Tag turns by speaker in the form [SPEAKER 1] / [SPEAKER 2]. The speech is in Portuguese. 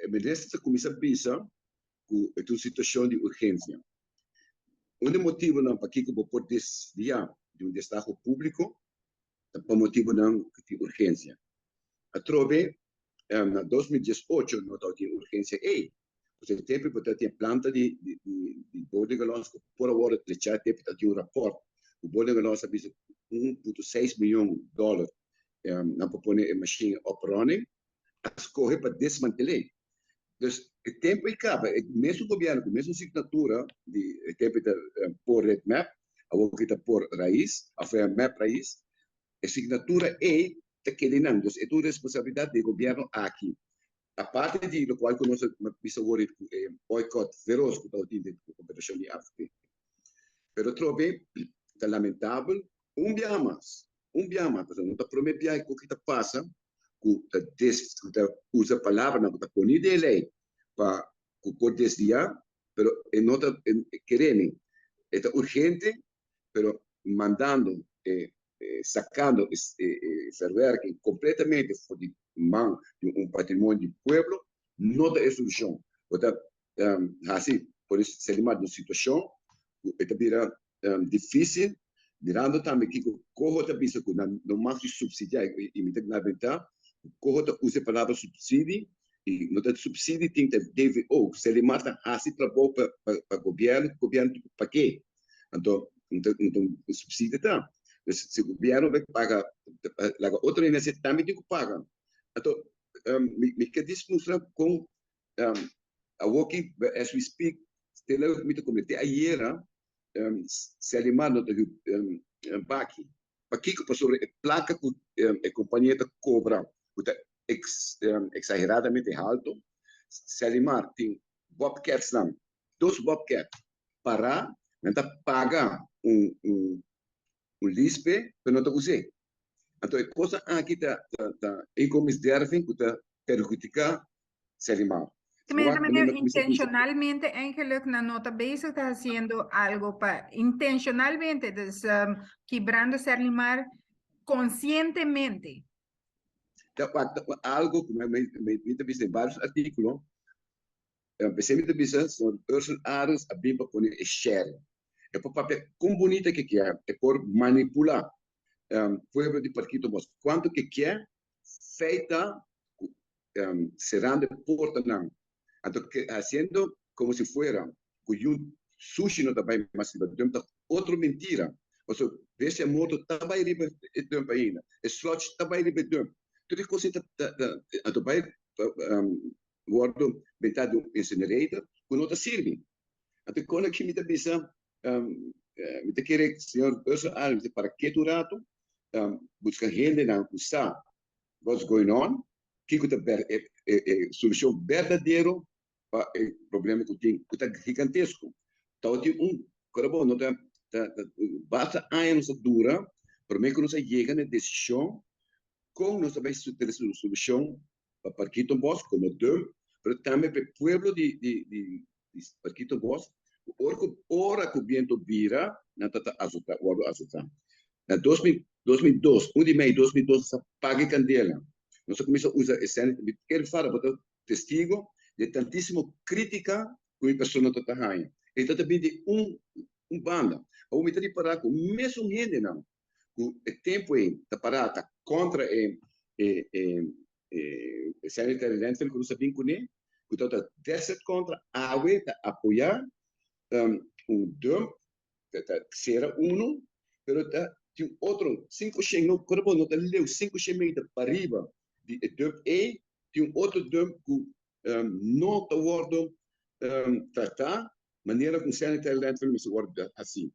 [SPEAKER 1] me resta começar a pensar com a situação de urgência. Um motivo não para que eu pode desviar de destaque público, para motivo não de urgência. A trove, em 2018, não tinha urgência aí. Você tem que ter planta de boarding allowance que por agora já tem que ter um rapport. O boarding allowance é 1,6 milhão de dólares. Não para pôr a machine up running, a escorrer para desmantelar. Então, o tempo acaba. O mesmo governo, com a mesma assinatura, o tempo de por red map, a outra por raiz, a foi a map raiz, a assinatura é de que não. Então, é toda a responsabilidade do governo aqui. A parte de lo qual nós precisamos boicot feroz que está utilizzando a cooperação de África. Pero trobe, é lamentável, porque não está prometendo que está passa, que usa a palavra, não está ponindo de lei para que desviar, pero não está querendo, é urgente, pero mandando, sacando ferroviário completamente de mão de patrimônio do povo, não é solução. Portanto, assim, por isso, se ele manda uma situação, vira difícil, virando também que o corro está pensando que não mais subsidiar, e me tem na verdade, o corro usa a palavra subsídio, e não tem subsídio, tem que deve, se ele mata assim para o governo para quê? Então, o subsídio está. Se o governo vai pagar, outra iniciativa também tem que pagar. Então, me quer mostrar com a working, as we speak, tela me comente ayer, se alemão do baki, para que passou a placa que a companhia cobra, exageradamente alto, se alemão tem bobcats não, dois bobcats para então pagar lispe para não usar. Então, a coisa aqui está incomisderving que está perjudicar se alemão.
[SPEAKER 2] Intencionalmente, Ángel, na nota base está haciendo algo para intencionalmente quebrando ese animal conscientemente.
[SPEAKER 1] Algo que me visto en varios artículos, especialmente son Ursula Ares a bimba con el share. É por papel como bonita que é por manipular pueblo de Parquito Mos. Quanto que é feita cerrando porta não. Então, haciendo como se fuera un sushi no também, mas outra mentira. Ou seja, esse morto também ribe de país, slot também ribe de. Tudo isso então vai guardo metade do incinerator com outra serve. Então, quando que me dá bisa me te querer senhor Ursula para que durato busca gente na usar what's going on, que é solução verdadeira para o problema que tem, que está gigantesco. Então, tem carbono, basta anos dura, para mim que nós chega na decisão, com nós também ter a solução para Parquito Bosque, como deu, mas também para o povo de Parquito Bosque, ora que o vento vira, não está azotado. Na 2002, 1 de maio de 2012, paga candela. Nós começamos a usar esse ano, quero falar para o testigo, de tantíssima crítica que a pessoa está fazendo. Então, também de banda. Ou me tem parar com o mesmo gente, não. O tempo está parado contra o sanitário landfill, que nós sabemos que é, que está desert contra a água, está apoiar dump, que será mas tem outro, 500, não, corpo, não está leu, 500 metros para arriba, de dump A, tem outro dump que não está tratado, maneira como sanitário landfill se guarda assim.